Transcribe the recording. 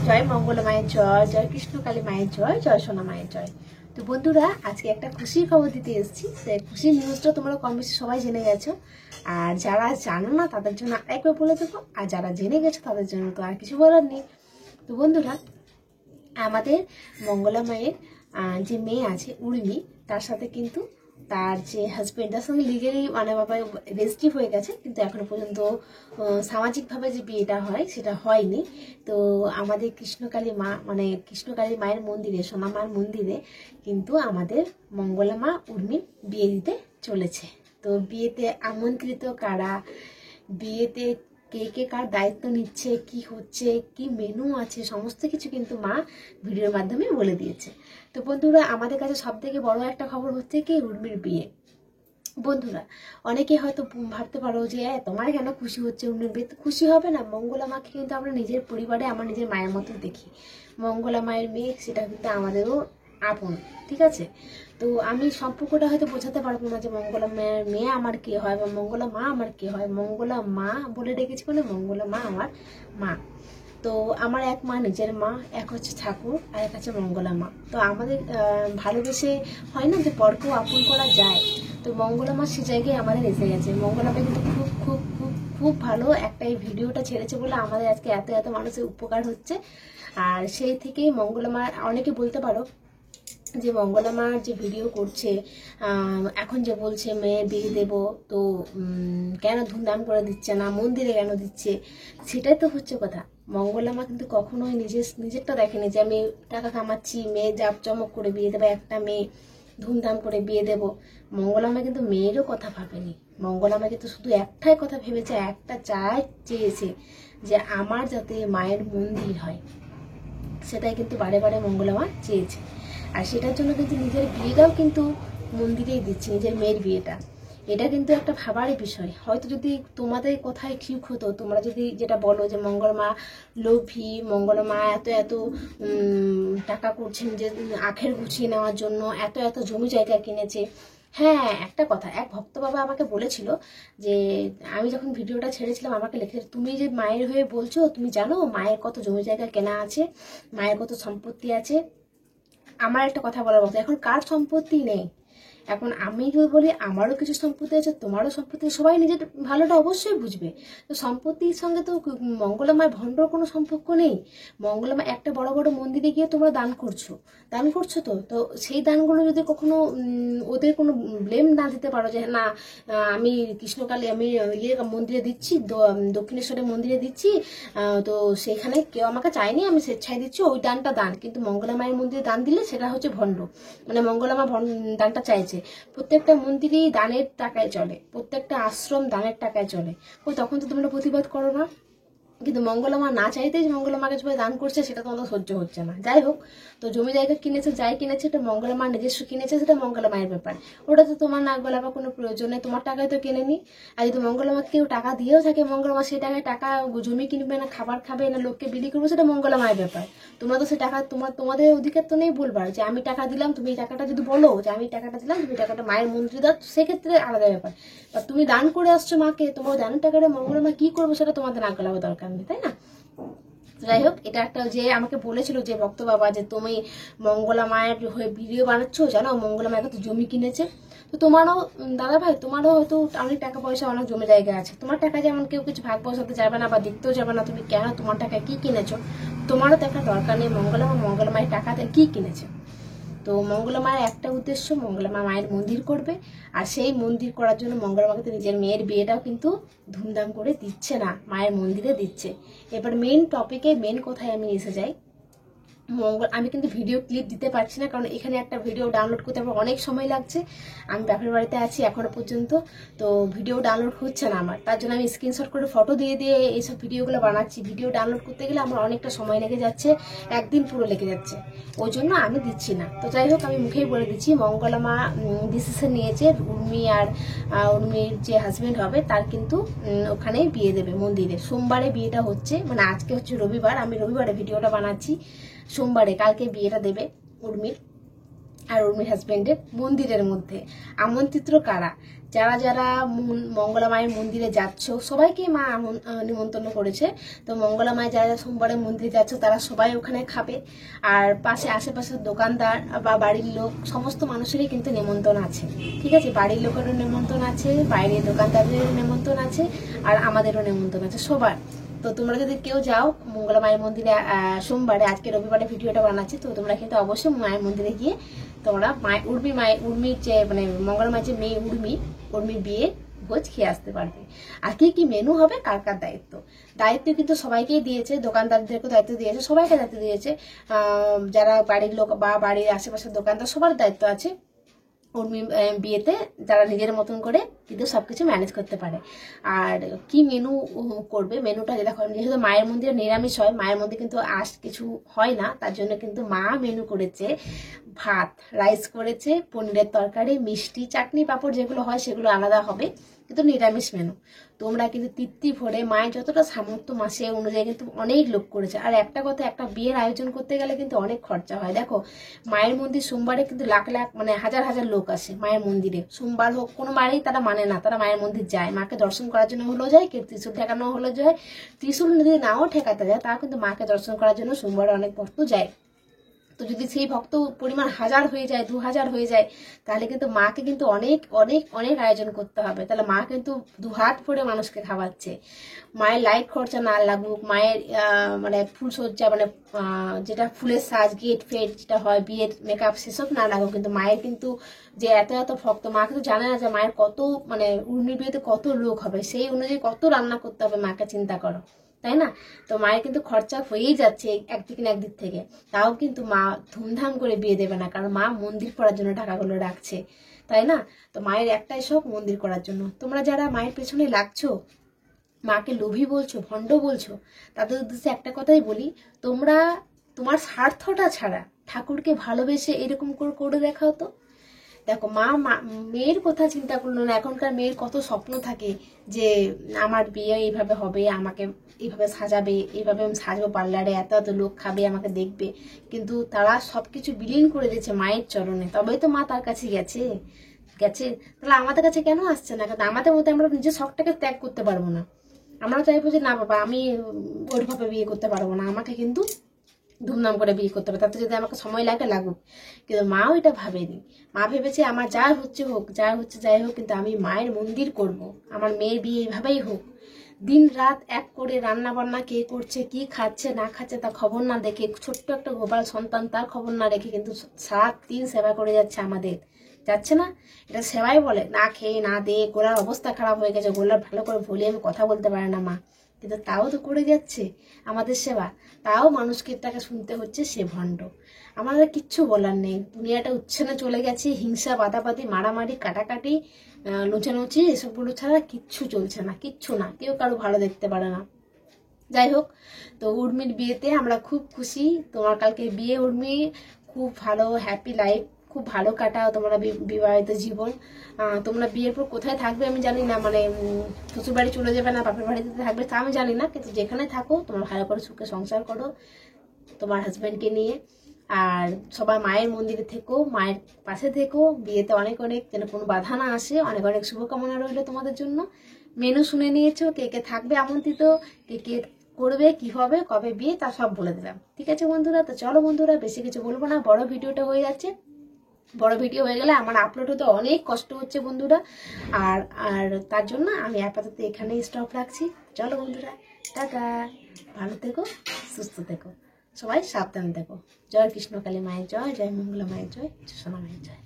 জয় মঙ্গলা মায়ের জয়, জয় কৃষ্ণকালী মায়ের জয়, জয় সোনা মায়ের জয়। তো বন্ধুরা, আজকে একটা খুশির খবর দিতে এসেছি। খুশির নিউজটা তোমরা কম বেশি সবাই জেনে গেছো, আর যারা জানো না তাদের জন্য একবার বলে দেবো, আর যারা জেনে গেছো তাদের জন্য তো আর কিছু বলার নেই। তো বন্ধুরা, আমাদের মঙ্গলা মায়ের যে মেয়ে আছে উর্মি, তার সাথে কিন্তু তার যে হাজবেন্ড, তার সঙ্গে লিগেলি মানে বাবা রেজিস্ট্রি হয়ে গেছে, কিন্তু এখনো পর্যন্ত সামাজিকভাবে যে বিয়েটা হয় সেটা হয়নি। তো আমাদের কৃষ্ণকালী মা মানে কৃষ্ণকালী মায়ের মন্দিরে, সোনা মার মন্দিরে কিন্তু আমাদের মঙ্গলা মা উর্মির বিয়ে দিতে চলেছে। তো বিয়েতে আমন্ত্রিত কারা, বিয়েতে কে কে কার দায়িত্ব নিচ্ছে, কি হচ্ছে, কি মেনু আছে, সমস্ত কিছু কিন্তু মা ভিডিওর মাধ্যমে বলে দিয়েছে। তো বন্ধুরা, আমাদের কাছে সব থেকে বড় একটা খবর হচ্ছে কি উর্মির বিয়ে। বন্ধুরা, অনেকে হয়তো ভাবতে পারো যে তোমার কেন খুশি হচ্ছে উর্মির বিয়ে? খুশি হবে না, মঙ্গলা মাকে কিন্তু আমরা নিজের পরিবারে আমার নিজের মায়ের মতো দেখি। মঙ্গলা মায়ের মেয়ে সেটা কিন্তু আমাদেরও আপন, ঠিক আছে? তো আমি সম্পর্কটা হয়তো বোঝাতে পারবো না যে মঙ্গলা মায়ের মেয়ে আমার কে হয় বা মঙ্গলা মা আমার কে হয়। মঙ্গলা মা বলে ডেকেছি বলে মঙ্গলা মা আমার মা। তো আমার এক মা নিজের মা, এক হচ্ছে ঠাকুর আর এক হচ্ছে মঙ্গলা মা। তো আমাদের ভালোবেসে হয় না যে পরকেও আপন করা যায়, তো মঙ্গলা মা সে জায়গায় আমাদের এসে গেছে। মঙ্গলা মা কিন্তু খুব খুব খুব খুব ভালো একটা এই ভিডিওটা ছেড়েছে বলে আমাদের আজকে এত এত মানুষের উপকার হচ্ছে। আর সেই থেকেই মঙ্গলা মা, অনেকে বলতে পারো যে মঙ্গলা মা যে ভিডিও করছে এখন যে বলছে মেয়ে বিয়ে দেবো, তো কেন ধুমধাম করে দিচ্ছে না, মন্দিরে কেন দিচ্ছে? সেটাই তো হচ্ছে কথা। মঙ্গলা মা কিন্তু কখনোই নিজেরটা দেখেনি যে আমি টাকা কামাচ্ছি, মেয়ে জাঁকজমক করে বিয়ে দেবো, একটা মেয়ে ধুমধাম করে বিয়ে দেবো। মঙ্গলা মা কিন্তু মেয়েরও কথা ভাবেনি। মঙ্গলা মা কিন্তু শুধু একটাই কথা ভেবেছে, একটা চেয়েছে যে আমার যাতে মায়ের মন্দির হয়, সেটাই কিন্তু বারে বারে মঙ্গলা মা চেয়েছে। আর সেটার জন্য কিন্তু নিজের বিয়েটাও কিন্তু মন্দিরেই দিচ্ছে, নিজের মেয়ের বিয়েটা। এটা কিন্তু একটা ভাবারই বিষয়। হয়তো যদি তোমাদের কোথায় ঠিক হতো, তোমরা যদি যেটা বলো যে মঙ্গলা মা লোভী, মঙ্গলা মা এত এত টাকা করছেন যে আখের গুছিয়ে নেওয়ার জন্য, এত এত জমি জায়গা কিনেছে। হ্যাঁ, একটা কথা, এক ভক্ত বাবা আমাকে বলেছিল যে আমি যখন ভিডিওটা ছেড়েছিলাম আমাকে লিখে, তুমি যে মায়ের হয়ে বলছো, তুমি জানো মায়ের কত জমি জায়গা কেনা আছে, মায়ের কত সম্পত্তি আছে? আমার একটা কথা বলার মতো, এখন কার সম্পত্তি নেই? এখন আমি যদি বলি আমারও কিছু সম্পত্তি আছে, তোমারও সম্পত্তি, সবাই নিজের ভালোটা অবশ্যই বুঝবে। তো সম্পত্তির সঙ্গে তো মঙ্গলা মায়ের ভণ্ডর কোনো সম্পর্ক নেই। মঙ্গলা মা একটা বড় বড় মন্দিরে গিয়ে তোমরা দান করছো তো তো সেই দানগুলো যদি কখনো ওদের কোনো ব্লেম না দিতে পারো যে না আমি কৃষ্ণকালী আমি মন্দিরে দিচ্ছি, দক্ষিণেশ্বরের মন্দিরে দিচ্ছি, তো সেখানে কেউ আমাকে চায়নি, আমি স্বেচ্ছায় দিচ্ছি, ওই দানটা দান। কিন্তু মঙ্গলা মায়ের মন্দিরে দান দিলে সেটা হচ্ছে ভণ্ড, মানে মঙ্গলা মা দানটা চাইছে। প্রত্যেকটা মন্দিরেই দানের টাকায় চলে, প্রত্যেকটা আশ্রম দানের টাকায় চলে। ওই তখন তো তোমরা প্রতিবাদ করো না। কিন্তু মঙ্গলা মা না চাইতেই মঙ্গলা মাকে সবাই দান করছে, সেটা তোমাদের সহ্য হচ্ছে না। যাই হোক, তো জমি জায়গা কিনেছে, যাই কিনেছে এটা মঙ্গলা মা নিজস্ব কিনেছে, সেটা মঙ্গলা মায়ের ব্যাপার। ওটা তো তোমার নাক গলাবার কোনো প্রয়োজন নেই, তোমার টাকায় তো কিনেনি। আর যদি মঙ্গলা মাকে কেউ টাকা দিয়েও থাকে, মঙ্গলা মা সেই টাকায় জমি কিনবে না, খাবার খাবে না, লোককে বিলি করবে, সেটা মঙ্গলা মায়ের ব্যাপার। তোমরা তো সে টাকা তোমাদের অধিকার তো নেই বলবার যে আমি টাকা দিলাম, তুমি এই টাকাটা যদি বলো যে আমি টাকাটা দিলাম, তুমি টাকাটা মায়ের মন্দিরে দাও, সেক্ষেত্রে আলাদা ব্যাপার। বা তুমি দান করে আসছো মাকে, তোমার দানের টাকাটা মঙ্গলা মা কি করবো সেটা তোমাদের নাক গলাবার দরকার নেই, তাই না? যাই হোক, এটা একটা যে আমাকে বলেছিল যে ভক্ত বাবা যে তুমি মঙ্গলা মায়ের হয়ে ভিডিও বানাচ্ছ, জানো মঙ্গলা মায়ের কত জমি কিনেছে। তো তোমারও দাদা ভাই, তোমারও হয়তো অনেক টাকা পয়সা, অনেক জমি জায়গা আছে, তোমার টাকা যেমন কেউ কিছু ভাগ বসাতে যাবে না বা দেখতেও যাবে না তুমি কেন তোমার টাকায় কি কিনেছো। তোমারও দেখার দরকার নেই মঙ্গলা মায়ের টাকাতে কি কিনেছে। তো মঙ্গলা মায়ের একটা উদ্দেশ্য, মঙ্গলা মা মায়ের মন্দির করবে, আর সেই মন্দির করার জন্য মঙ্গলা মাকে তো নিজের মেয়ের বিয়েটাও কিন্তু ধুমধাম করে দিচ্ছে না, মায়ের মন্দিরে দিচ্ছে। এবার মেন টপিকে, মেন কথায় আমি এসে যাই। আমি কিন্তু ভিডিও ক্লিপ দিতে পারছি না, কারণ এখানে একটা ভিডিও ডাউনলোড করতে আমার অনেক সময় লাগছে। আমি বাপের বাড়িতে আছি এখনো পর্যন্ত, তো ভিডিও ডাউনলোড হচ্ছে না আমার। তার জন্য আমি স্ক্রিনশট করে ফটো দিয়ে দিয়ে এইসব ভিডিওগুলো বানাচ্ছি। ভিডিও ডাউনলোড করতে গেলে আমার অনেকটা সময় লেগে যাচ্ছে, একদিন পুরো লেগে যাচ্ছে, ওই জন্য আমি দিচ্ছি না। তো যাই হোক, আমি মুখেই বলে দিচ্ছি, মঙ্গলা মা ডিসিশন নিয়েছে উর্মি আর উর্মির যে হাজবেন্ড হবে তার কিন্তু ওখানেই বিয়ে দেবে মন্দিরে। সোমবারে বিয়েটা হচ্ছে, মানে আজকে হচ্ছে রবিবার, আমি রবিবারে ভিডিওটা বানাচ্ছি, সোমবারে কালকে বিয়েটা দেবে উর্মির। আর উর্মির হাজবেন্ডের মন্দিরের মধ্যে। আমন্ত্রিত কারা? যারা যারা মঙ্গলা মায়ের মন্দিরে যাচ্ছ সবাইকে মা নিমন্ত্রণ করেছে। তো মঙ্গলা মায়ের যারা সোমবারে মন্দিরে যাচ্ছ তারা সবাই ওখানে খাবে। আর পাশে আশেপাশের দোকানদার বা বাড়ির লোক সমস্ত মানুষেরই কিন্তু নিমন্ত্রণ আছে, ঠিক আছে? বাড়ির লোকেরও নিমন্ত্রণ আছে, বাইরের দোকানদারেরও নিমন্ত্রণ আছে, আর আমাদেরও নিমন্ত্রণ আছে, সবার। তো তোমরা যদি কেউ যাও মঙ্গলা মায়ের মন্দিরে সোমবারে, আজকে রবিবারে ভিডিওটা বানাচ্ছি, তো তোমরা কিন্তু অবশ্যই মায়ের মন্দিরে গিয়ে তোমরা উর্মির যে মানে মঙ্গলা মায়ের যে মেয়ে উর্মির বিয়ে ভোজ খেয়ে আসতে পারবে। আর কি কি মেনু হবে, কার কার দায়িত্ব কিন্তু সবাইকেই দিয়েছে, দোকানদারদেরকে দায়িত্ব দিয়েছে, সবাইকে দায়িত্ব দিয়েছে। যারা বাড়ির লোক বা বাড়ির আশেপাশের দোকানদার সবার দায়িত্ব আছে। উর্মি বিয়েতে যারা নিজের মতন করে কিন্তু সবকিছু ম্যানেজ করতে পারে। আর কি মেনু করবে, মেনুটা দেখো, যেহেতু মায়ের মন্দিরে নিরামিষ হয়, মায়ের মন্দিরে কিন্তু কিছু হয় না, তার জন্য কিন্তু মা মেনু করেছে ভাত, রাইস করেছে, পনিরের তরকারি, মিষ্টি, চাটনি, পাঁপড় যেগুলো হয় সেগুলো আলাদা হবে, কিন্তু নিরামিষ মেনু। তোমরা কিন্তু তৃপ্তি ভরে মায়ের যতটা সামর্থ্য মাসে অনুযায়ী কিন্তু অনেক লোক করেছে। আর একটা কথা, একটা বিয়ের আয়োজন করতে গেলে কিন্তু অনেক খরচা হয়। দেখো মায়ের মন্দির সোমবারে কিন্তু লাখ লাখ মানে হাজার হাজার লোক আসে মায়ের মন্দিরে। সোমবার হোক, কোনো বারেই তারা মানে না, তারা মায়ের মন্দির যায়, মাকে দর্শন করার জন্য হলো যায়, কেউ ত্রিশূল ঠেকানো হলো যায়, ত্রিশূল যদি নাও ঠেকাতে যায় তাও কিন্তু মাকে দর্শন করার জন্য সোমবারে অনেক ভক্ত যায়। তো যদি সেই ভক্ত পরিমাণ 1000 হয়ে যায়, 2000 হয়ে যায়, তাহলে কিন্তু মাকে কিন্তু অনেক অনেক অনেক আয়োজন করতে হবে। তাহলে মা কিন্তু দুহাত ভরে মানুষকে খাওয়াচ্ছে। মায়ের লাইট খরচা না লাগুক, মায়ের মানে ফুলসজ্জা মানে যেটা ফুলের সাজ, গেট ফেট যেটা হয়, বিয়ের মেকআপ, সেসব না লাগুক, কিন্তু মায়ের কিন্তু যে এত এত ভক্ত, মা কিন্তু জানে না যে মায়ের কত মানে উর্মির বিয়েতে কত লোক হবে, সেই অনুযায়ী কত রান্না করতে হবে মাকে চিন্তা করো, তাই না? তো মায়ের কিন্তু খরচা হয়েই যাচ্ছে একদিক না একদিক থেকে। তাও কিন্তু মা ধুমধাম করে বিয়ে দেবে না, কারণ মা মন্দির করার জন্য টাকাগুলো রাখছে, তাই না? তো মায়ের একটাই শখ মন্দির করার জন্য। তোমরা যারা মায়ের পেছনে লাগছো, মাকে লোভী বলছো, ভণ্ড বলছো, তাদের উদ্দেশ্যে একটা কথাই বলি, তোমরা তোমার স্বার্থটা ছাড়া ঠাকুরকে ভালোবেসে এরকম করে দেখাও তো। দেখো মা মেয়ের কথা চিন্তা করলো না। এখনকার মেয়ের কত স্বপ্ন থাকে যে আমার বিয়ে এইভাবে হবে, আমাকে এইভাবে সাজাবে, এইভাবে আমি সাজবো পার্লারে, এত এত লোক খাবে, আমাকে দেখবে, কিন্তু তারা সবকিছু বিলীন করে দিয়েছে মায়ের চরণে, তবেই তো মা তার কাছে গেছে। তাহলে আমাদের কাছে কেন আসছে না? কারণ আমাদের মধ্যে আমরা নিজের শখটাকে ত্যাগ করতে পারবো না। আমরা চাইবো যে না বাবা আমি ওইভাবে বিয়ে করতে পারবো না, আমাকে কিন্তু ধুমধাম করে বিয়ে করতে হবে, তাতে যদি আমাকে সময় লাগে লাগুক। কিন্তু মা ওইটা ভাবেনি। মা ভেবেছে আমার যা হচ্ছে হোক, যা হচ্ছে যাই হোক, কিন্তু আমি মায়ের মন্দির করব, আমার মেয়ের বিয়ে এইভাবেই হোক। দিন রাত এক করে রান্না বান্না, কে করছে, কি খাচ্ছে না খাচ্ছে তার খবর না দেখে, ছোট্ট একটা গোপাল সন্তান তার খবর না রেখে কিন্তু সাত দিন সেবা করে যাচ্ছে আমাদের, যাচ্ছে না? এটা সেবাই বলে? না খেয়ে না দিয়ে গোলার অবস্থা খারাপ হয়ে গেছে, গোলার ভালো করে ভলিউমে কথা বলতে পারে না মা, কিন্তু তাও তো করে যাচ্ছে আমাদের সেবা। তাও মানুষকে তাকে শুনতে হচ্ছে সে ভণ্ড। আমাদের কিচ্ছু বলার নেই, দুনিয়াটা উচ্ছনে চলে গেছে, হিংসা, বাদাবাদি, মারামারি, কাটাকাটি, লুচানুচি, এসবগুলো ছাড়া কিচ্ছু চলছে না, কিচ্ছু না, কেউ কারো ভালো দেখতে পারে না। যাই হোক, তো উর্মির বিয়েতে আমরা খুব খুশি। তোমার কালকে বিয়ে উর্মি, খুব ভালো হ্যাপি লাইফ, খুব ভালো কাটাও তোমরা বিবাহিত জীবন। তোমরা বিয়ের পর কোথায় থাকবে আমি জানি না, মানে শ্বশুর বাড়ি চলে যাবে না বাপের বাড়িতে থাকবে তা আমি জানি না, কিন্তু যেখানে থাকো তোমরা ভালো করে সুখে সংসার করো তোমার হাজব্যান্ডকে নিয়ে। আর সবাই মায়ের মন্দিরে থেকো, মায়ের পাশে থেকো, বিয়েতে অনেক অনেক যেন কোনো বাধা না আসে। অনেক অনেক শুভকামনা রইলো তোমাদের জন্য। মেনু শুনে নিয়েছো, কে কে থাকবে আমন্ত্রিত, কে কে করবে, কি হবে, কবে বিয়ে, তা সব বলে দিলাম। ঠিক আছে বন্ধুরা, তো চলো বন্ধুরা, বেশি কিছু বলবো না, বড় ভিডিওটা হয়ে যাচ্ছে। বড় ভিডিও হয়ে গেলে আমার আপলোড হতে অনেক কষ্ট হচ্ছে বন্ধুরা, আর আর তার জন্য আমি আপাতত এখানেই স্টপ রাখছি। চলো বন্ধুরা, টাটা, ভালো থেকো, সুস্থ থেকো, সবাই সাবধান থেকো। জয় কৃষ্ণকালী মায়ের জয়, জয় মঙ্গলা মায়ের জয়, সোনা মায়ের জয়।